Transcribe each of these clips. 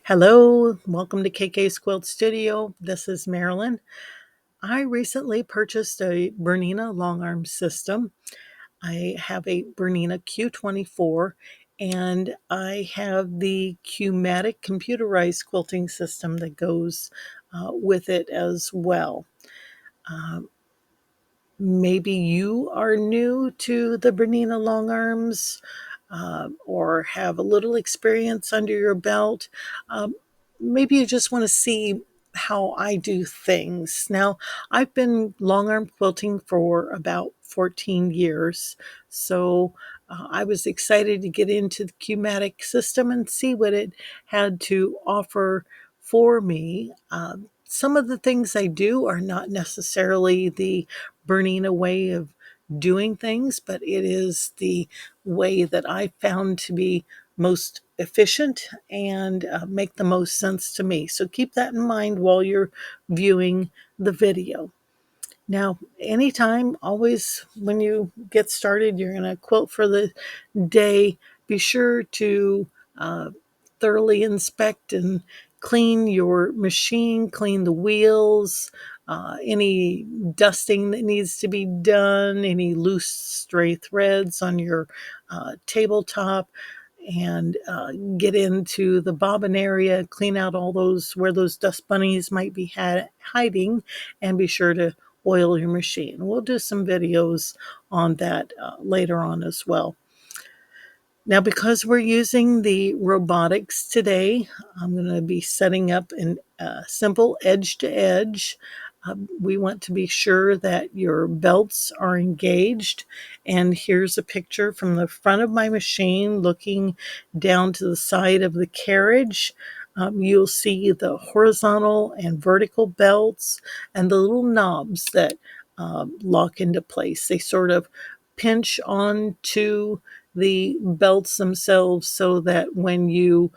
Hello, welcome to KK's Quilt Studio. This is Marilyn. I recently purchased a Bernina long arm system. I have a Bernina Q24 and I have the Qmatic computerized quilting system that goes with it as well. Um, Maybe you are new to the Bernina long arms or have a little experience under your belt. Um, Maybe you just want to see how I do things. Now, I've been long arm quilting for about 14 years, so I was excited to get into the Qmatic system and see what it had to offer for me. Some of the things I do are not necessarily the Bernina way of doing things, but it is the way that I found to be most efficient and make the most sense to me. So keep that in mind while you're viewing the video. Now, anytime, always when you get started, you're going to quilt for the day, be sure to uh, thoroughly inspect and clean your machine, clean the wheels, any dusting that needs to be done, any loose stray threads on your tabletop, and get into the bobbin area, clean out all those where those dust bunnies might be hiding, and be sure to oil your machine. We'll do some videos on that later on as well. Now, because we're using the robotics today, I'm going to be setting up a simple edge to edge. We want to be sure that your belts are engaged. And here's a picture from the front of my machine looking down to the side of the carriage. You'll see the horizontal and vertical belts and the little knobs that lock into place. They sort of pinch onto the belts themselves so that when you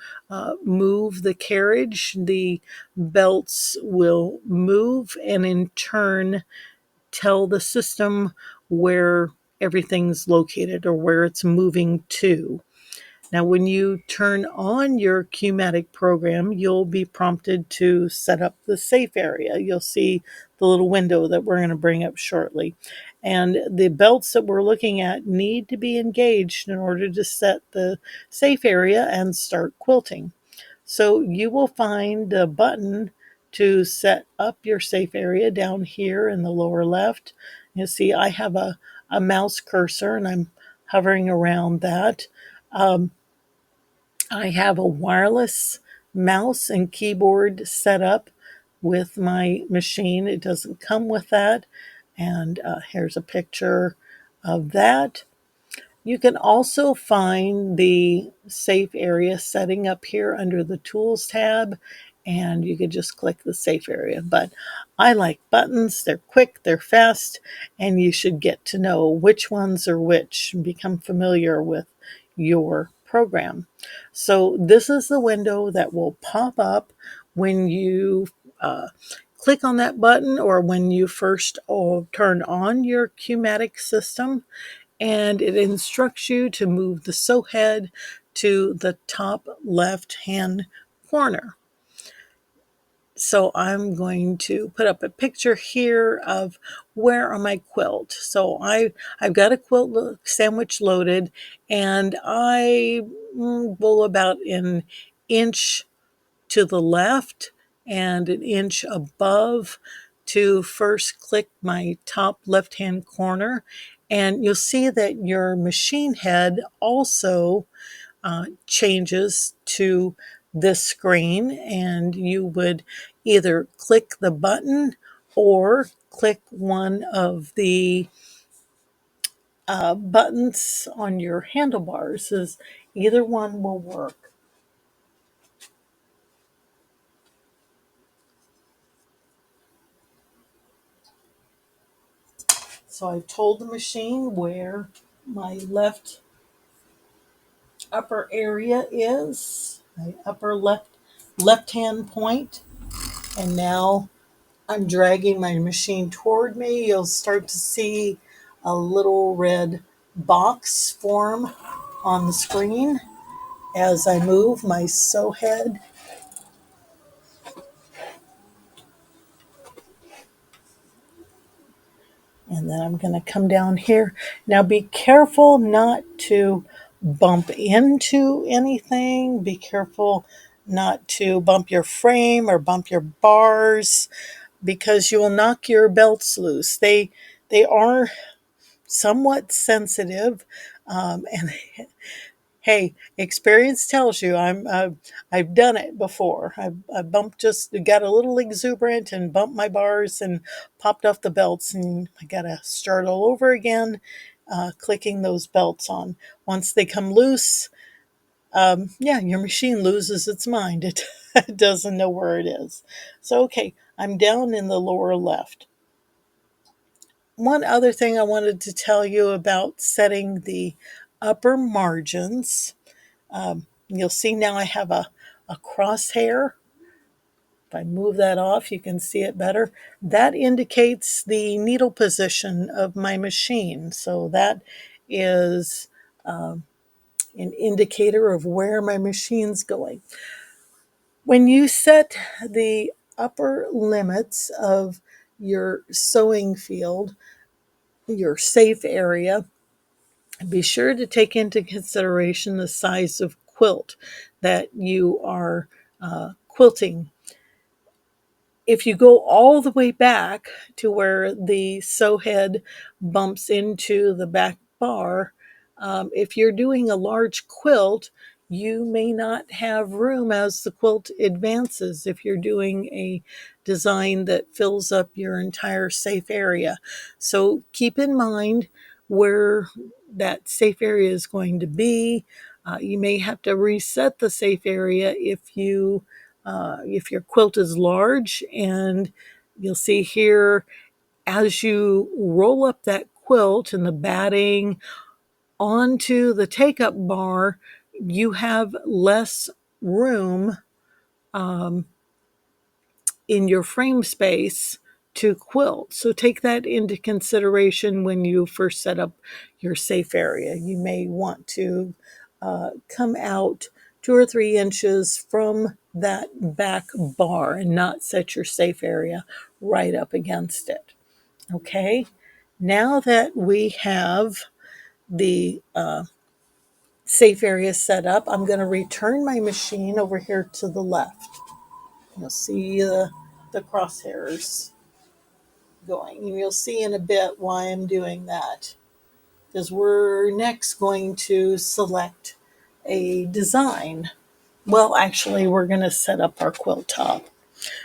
move the carriage, the belts will move and in turn tell the system where everything's located or where it's moving to. Now, when you turn on your Qmatic program, you'll be prompted to set up the safe area. You'll see the little window that we're going to bring up shortly. And the belts that we're looking at need to be engaged in order to set the safe area and start quilting. So you will find a button to set up your safe area down here in the lower left. You see I have a mouse cursor and I'm hovering around that. I have a wireless mouse and keyboard set up with my machine. It doesn't come with that. And here's a picture of that. You can also find the safe area setting up here under the Tools tab, and you could just click the safe area. But I like buttons. They're quick, they're fast, and you should get to know which ones are which and become familiar with your program. So this is the window that will pop up when you click on that button or when you first turn on your Qmatic system, and it instructs you to move the sew head to the top left hand corner. So I'm going to put up a picture here of where on my quilt. So I've got a quilt sandwich loaded, and I will about an inch to the left and an inch above to first click my top left hand corner. And you'll see that your machine head also changes to this screen, and you would either click the button or click one of the buttons on your handlebars, as either one will work. So I've told the machine where my upper area is, my upper left hand point, and now I'm dragging my machine toward me. You'll start to see a little red box form on the screen as I move my sew head And then I'm going to come down here. Now be careful not to bump into anything. Be careful not to bump your frame or bump your bars because you will knock your belts loose. They are somewhat sensitive, and hey, experience tells you I've done it before. I bumped, just got a little exuberant and bumped my bars and popped off the belts, and I got to start all over again, clicking those belts on. Once they come loose, yeah, your machine loses its mind. It, it doesn't know where it is. So okay, I'm down in the lower left. One other thing I wanted to tell you about setting the upper margins. You'll see now I have a crosshair. If I move that off, you can see it better. That indicates the needle position of my machine. So that is an indicator of where my machine's going. When you set the upper limits of your sewing field, your safe area, be sure to take into consideration the size of quilt that you are quilting. If you go all the way back to where the sew head bumps into the back bar, if you're doing a large quilt, you may not have room as the quilt advances if you're doing a design that fills up your entire safe area. So keep in mind where that safe area is going to be. You may have to reset the safe area if your quilt is large, and you'll see here as you roll up that quilt and the batting onto the take up bar, you have less room in your frame space to quilt. So take that into consideration when you first set up your safe area. You may want to come out 2 or 3 inches from that back bar and not set your safe area right up against it. Okay, now that we have the safe area set up, I'm going to return my machine over here to the left. You'll see the crosshairs going, and you'll see in a bit why I'm doing that, because we're next going to select a design. Well, actually, we're going to set up our quilt top.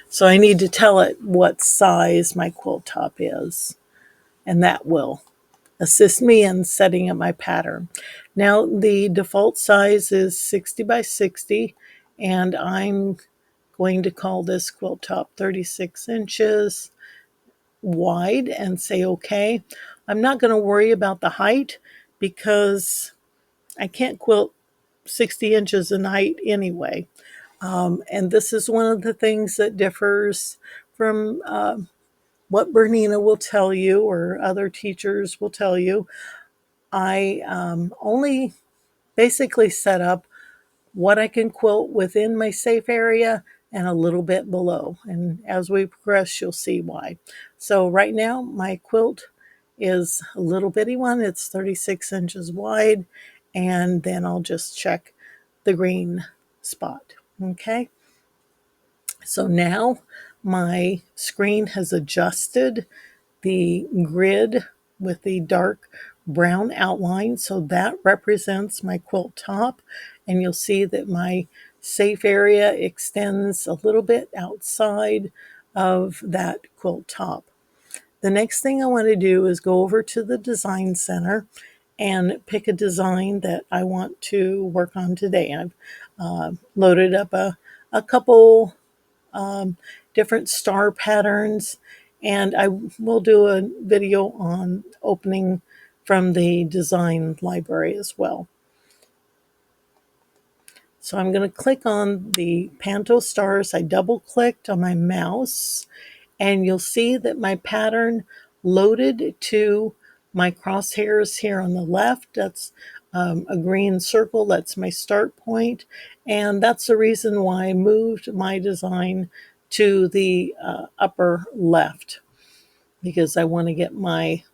So I need to tell it what size my quilt top is, and that will assist me in setting up my pattern. Now, the default size is 60 by 60, and I'm going to call this quilt top 36 inches wide and say okay. I'm not going to worry about the height because I can't quilt 60 inches in height anyway. And this is one of the things that differs from what Bernina will tell you or other teachers will tell you. I only basically set up what I can quilt within my safe area and a little bit below. And as we progress, you'll see why. So right now, my quilt is a little bitty one. It's 36 inches wide. And then I'll just check the green spot. Okay. So now my screen has adjusted the grid with the dark brown outline. So that represents my quilt top. And you'll see that my safe area extends a little bit outside of that quilt top. The next thing I want to do is go over to the design center and pick a design that I want to work on today. I've loaded up a couple different star patterns, and I will do a video on opening from the design library as well. So I'm going to click on the Panto stars. I double clicked on my mouse, and you'll see that my pattern loaded to my crosshairs here on the left. That's a green circle. That's my start point. And that's the reason why I moved my design to the upper left, because I want to get my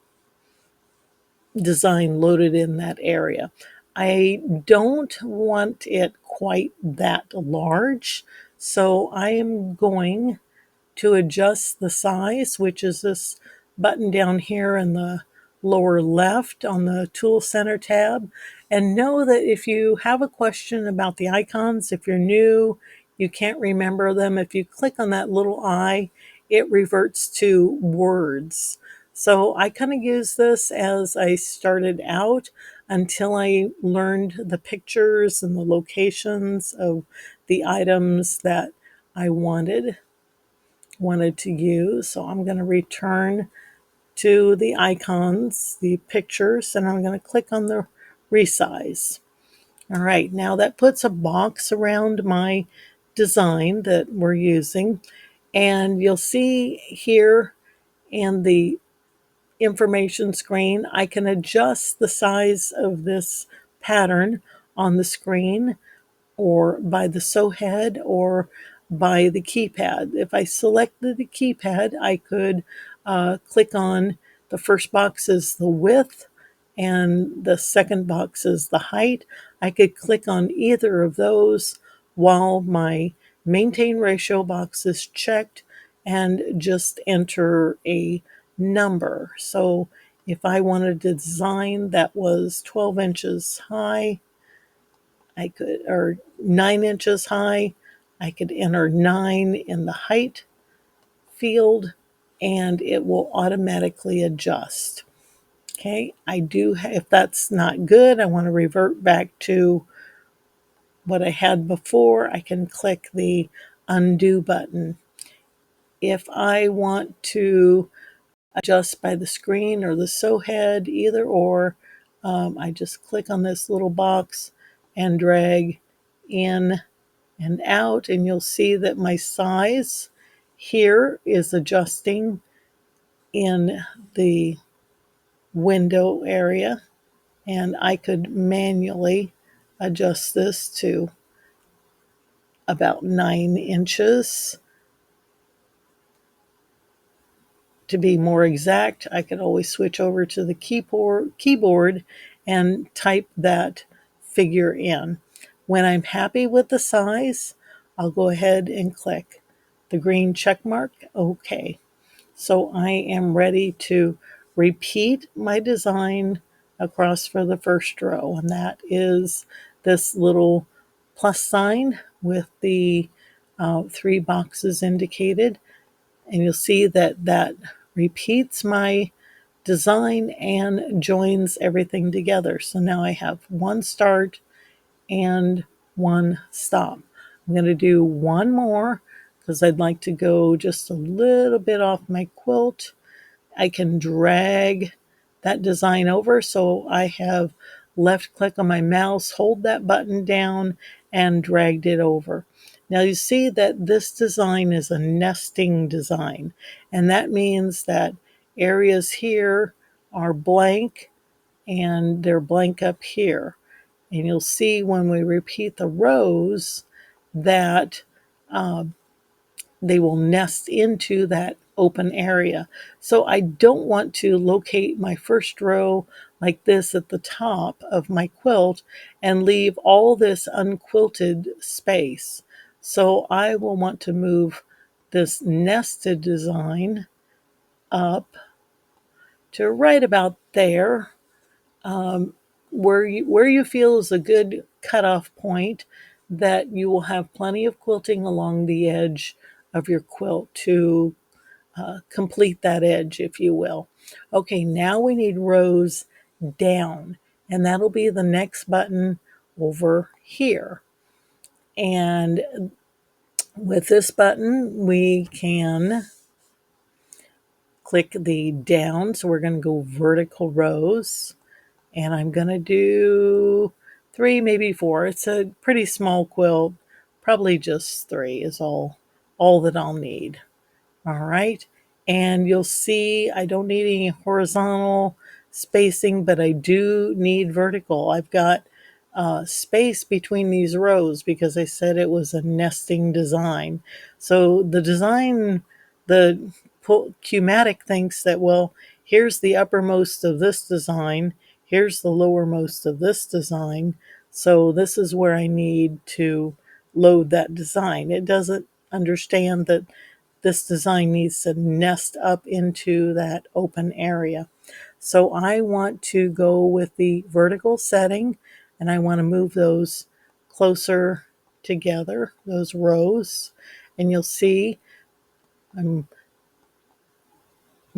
design loaded in that area. I don't want it quite that large, so I am going to adjust the size, which is this button down here in the lower left on the Tool Center tab. And know that if you have a question about the icons, if you're new, you can't remember them, if you click on that little eye, it reverts to words. So I kind of used this as I started out until I learned the pictures and the locations of the items that I wanted to use. So I'm going to return to the icons, the pictures, and I'm going to click on the resize. All right, now that puts a box around my design that we're using. And you'll see here in the information screen, I can adjust the size of this pattern on the screen or by the sew head or by the keypad. If I selected the keypad, I could click on the first box is the width and the second box is the height. I could click on either of those while my maintain ratio box is checked and just enter a number. So if I wanted a design that was 12 inches high, I could, or 9 inches high, I could enter 9 in the height field and it will automatically adjust. Okay, I do, if that's not good, I want to revert back to what I had before, I can click the undo button. If I want to adjust by the screen or the sew head, either or, I just click on this little box and drag in and out, and you'll see that my size here is adjusting in the window area, and I could manually adjust this to about 9 inches. To be more exact, I could always switch over to the keyboard and type that figure in. When I'm happy with the size, I'll go ahead and click the green check mark, OK. So I am ready to repeat my design across for the first row, and that is this little plus sign with the 3 boxes indicated. And you'll see that that repeats my design and joins everything together. So now I have one start and one stop. I'm going to do one more because I'd like to go just a little bit off my quilt. I can drag that design over. So I have left click on my mouse, hold that button down, and dragged it over. Now you see that this design is a nesting design, and that means that areas here are blank and they're blank up here. And you'll see when we repeat the rows that they will nest into that open area. So I don't want to locate my first row like this at the top of my quilt and leave all this unquilted space. So I will want to move this nested design up to right about there, where you feel is a good cutoff point, that you will have plenty of quilting along the edge of your quilt to complete that edge, if you will. Okay, now we need rows down, and that'll be the next button over here. And with this button, we can click the down. So we're going to go vertical rows, and I'm going to do 3, maybe 4. It's a pretty small quilt. Probably just 3 is all that I'll need. All right. And you'll see I don't need any horizontal spacing, but I do need vertical. I've got space between these rows because I said it was a nesting design. So the design, the Qmatic thinks that, well, here's the uppermost of this design, here's the lowermost of this design. So this is where I need to load that design. It doesn't understand that this design needs to nest up into that open area. So I want to go with the vertical setting, and I want to move those closer together, those rows. And you'll see I'm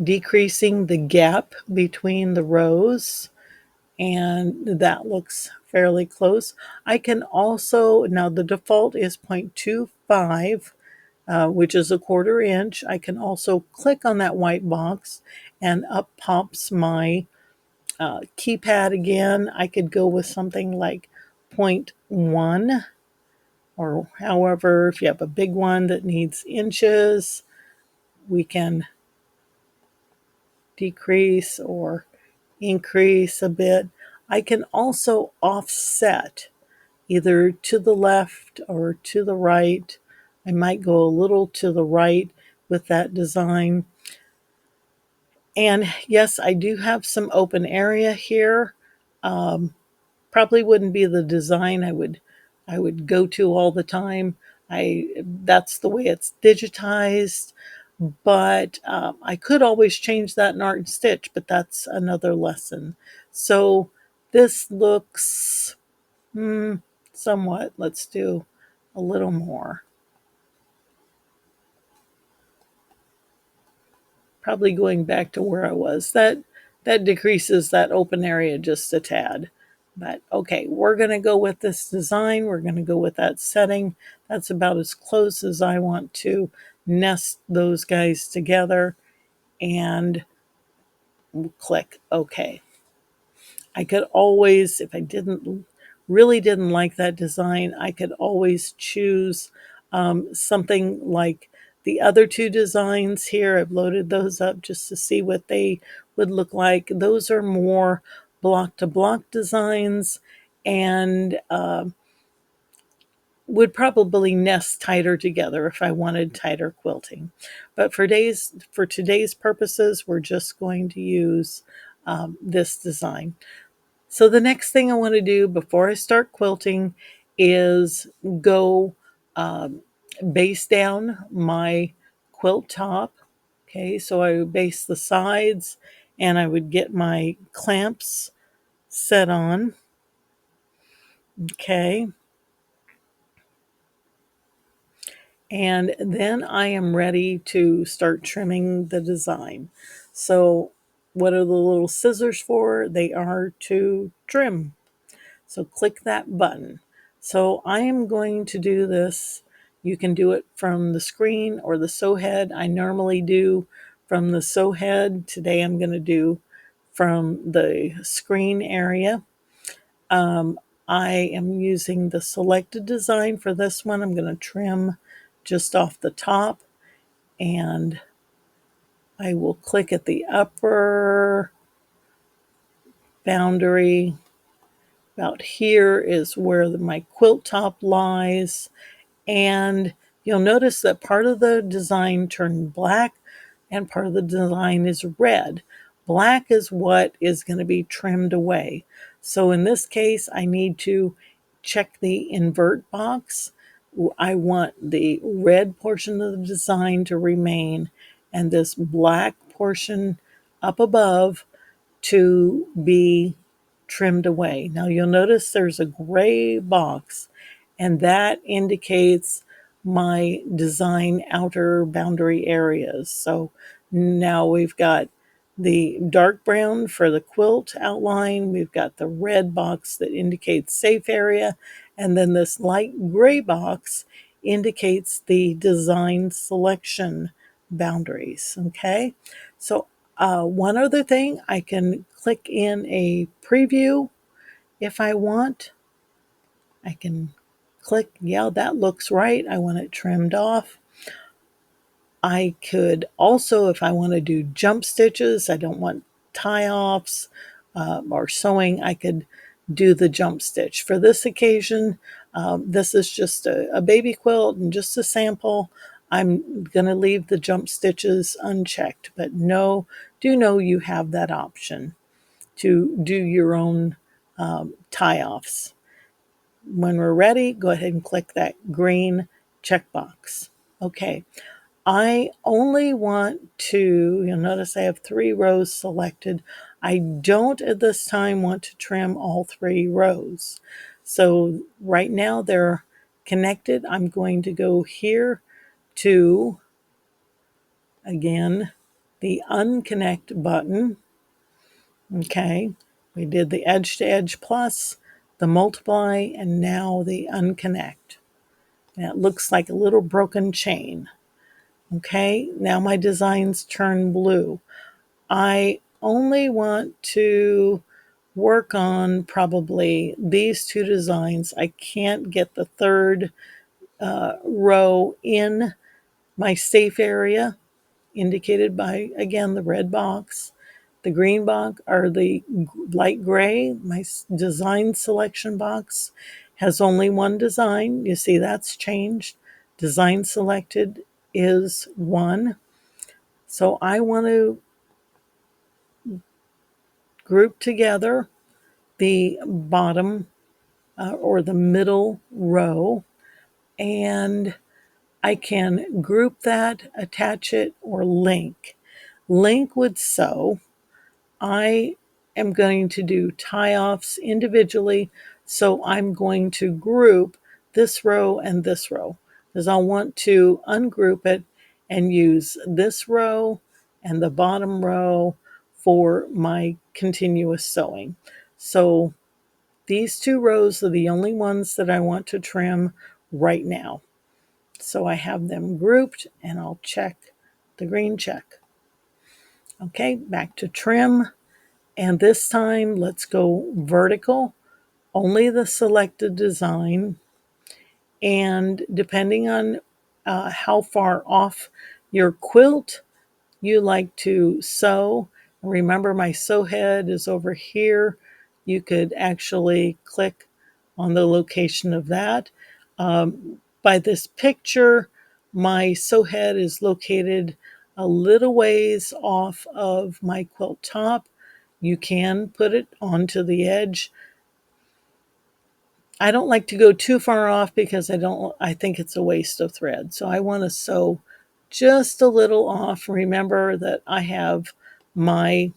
decreasing the gap between the rows, and that looks fairly close. I can also, now the default is 0.25, which is a 1/4 inch. I can also click on that white box and up pops my keypad again. I could go with something like 0.1, or however, if you have a big one that needs inches, we can decrease or increase a bit. I can also offset either to the left or to the right. I might go a little to the right with that design. And yes, I do have some open area here. Probably wouldn't be the design I would go to all the time. That's the way it's digitized, but I could always change that in Art and Stitch, but that's another lesson. So this looks somewhat. Let's do a little more. Probably going back to where I was. That decreases that open area just a tad. But okay, we're going to go with this design. We're going to go with that setting. That's about as close as I want to nest those guys together, and click OK. I could always, if I really didn't like that design, I could always choose something like the other two designs here. I've loaded those up just to see what they would look like. Those are more block to block designs, and would probably nest tighter together if I wanted tighter quilting. But for today's purposes, we're just going to use this design. So the next thing I want to do before I start quilting is go base down my quilt top. Okay, so I would base the sides, and I would get my clamps set on. Okay, and then I am ready to start trimming the design. So what are the little scissors for? They are to trim. So click that button. So I am going to do this. You can do it from the screen or the sew head. I normally do from the sew head. Today I'm going to do from the screen area. I am using the selected design for this one. I'm going to trim just off the top, and I will click at the upper boundary. About here is where my quilt top lies. And you'll notice that part of the design turned black and part of the design is red. Black is what is going to be trimmed away. So in this case, I need to check the invert box. I want the red portion of the design to remain, and this black portion up above to be trimmed away. Now you'll notice there's a gray box, and that indicates my design outer boundary areas. So now we've got the dark brown for the quilt outline, we've got the red box that indicates safe area, and then this light gray box indicates the design selection boundaries. Okay, so one other thing, I can click in a preview if I want. I can click, yeah, that looks right. I want it trimmed off. I could also, if I want to do jump stitches, I don't want tie-offs or sewing, I could do the jump stitch. For this occasion, this is just a baby quilt and just a sample. I'm going to leave the jump stitches unchecked, but do know you have that option to do your own tie-offs. When we're ready, go ahead and click that green checkbox. Okay, I only want to, you'll notice I have 3 rows selected. I don't at this time want to trim all 3 rows. So right now they're connected. I'm going to go here to, again, the unconnect button. Okay, we did the edge to edge plus, the multiply, and now the unconnect. And it looks like a little broken chain. Okay, now my designs turn blue. I only want to work on probably these 2 designs. I can't get the 3rd row in my safe area, indicated by, again, the red box. The green box, or the light gray, my design selection box, has only 1 design. You see that's changed. Design selected is 1. So I want to group together the bottom or the middle row, and I can group that, attach it, or link. Link would sew. I am going to do tie-offs individually, so I'm going to group this row and this row, because I'll want to ungroup it and use this row and the bottom row for my continuous sewing. So these 2 rows are the only ones that I want to trim right now. So I have them grouped, and I'll check the green check. Okay, back to trim. And this time, let's go vertical, only the selected design. And depending on how far off your quilt you like to sew, remember my sew head is over here. You could actually click on the location of that. By this picture, my sew head is located a little ways off of my quilt top. You can put it onto the edge. I don't like to go too far off because I think it's a waste of thread. So I want to sew just a little off. Remember that I have my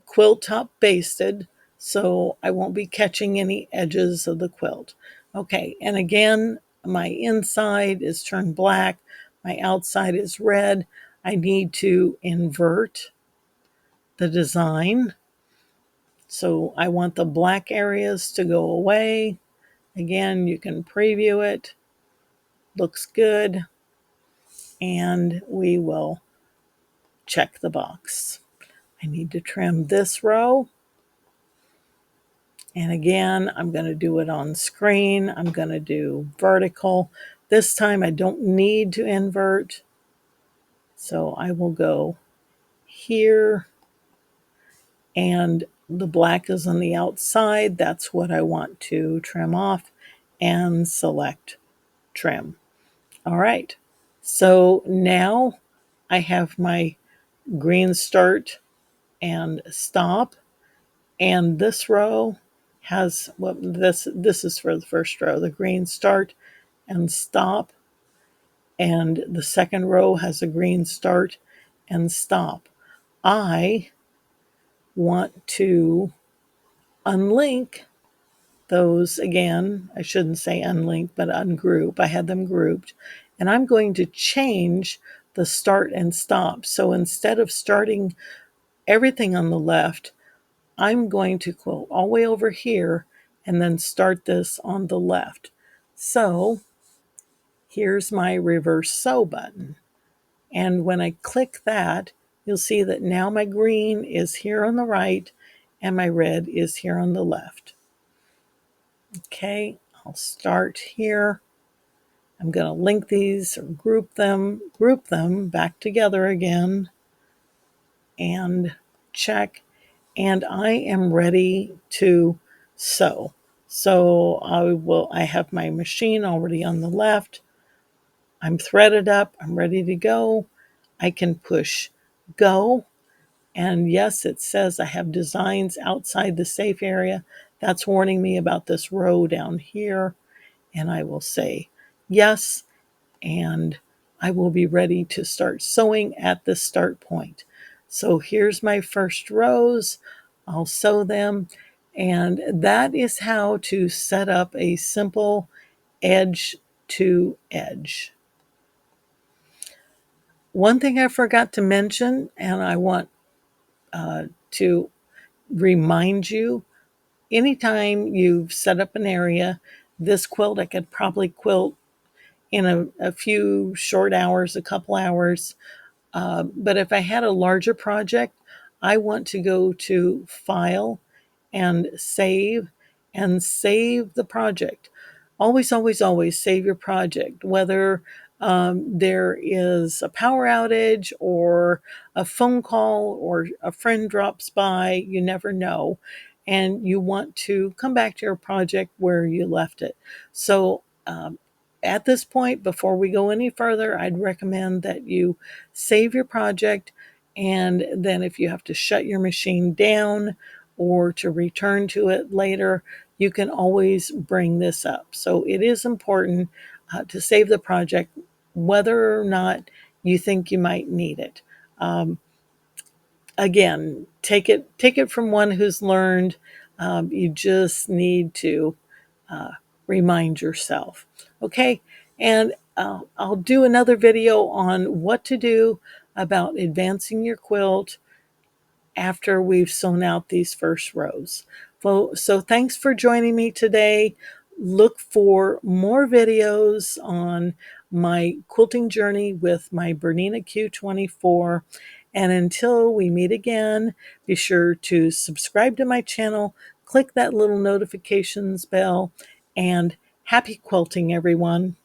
quilt top basted, so I won't be catching any edges of the quilt. Okay, and again, my inside is turned black, my outside is red. I need to invert the design. So I want the black areas to go away. Again, you can preview it. Looks good. And we will check the box. I need to trim this row. And again, I'm going to do it on screen. I'm going to do vertical. This time I don't need to invert. So I will go here, and the black is on the outside. That's what I want to trim off, and select trim. All right. So now I have my green start and stop. And this row has, well, this is for the first row, the green start and stop. And the second row has a green start and stop. I want to unlink those again. I shouldn't say unlink, but ungroup. I had them grouped. And I'm going to change the start and stop. So instead of starting everything on the left, I'm going to quilt all the way over here and then start this on the left. So here's my reverse sew button. And when I click that, you'll see that now my green is here on the right and my red is here on the left. Okay, I'll start here. I'm going to link these or group them back together again and check. And I am ready to sew. So I have my machine already on the left. I'm threaded up. I'm ready to go. I can push go, And yes, it says I have designs outside the safe area. That's warning me about this row down here. And I will say yes, and I will be ready to start sewing at the start point. So here's my first rows. I'll sew them, and that is how to set up a simple edge to edge. One thing I forgot to mention, and I want to remind you, anytime you've set up an area, this quilt I could probably quilt in a few short hours, a couple hours. But if I had a larger project, I want to go to File and save the project. Always, always, always save your project, whether there is a power outage or a phone call or a friend drops by, you never know. And you want to come back to your project where you left it. So, at this point, before we go any further, I'd recommend that you save your project. And then, if you have to shut your machine down or to return to it later, you can always bring this up. So, it is important to save the project, whether or not you think you might need it. Um, Again, take it from one who's learned. You just need to uh, remind yourself. Okay, and I'll do another video on what to do about advancing your quilt after we've sewn out these first rows. So thanks for joining me today. Look for more videos on my quilting journey with my Bernina Q24. And until we meet again, be sure to subscribe to my channel, click that little notifications bell, and happy quilting, everyone.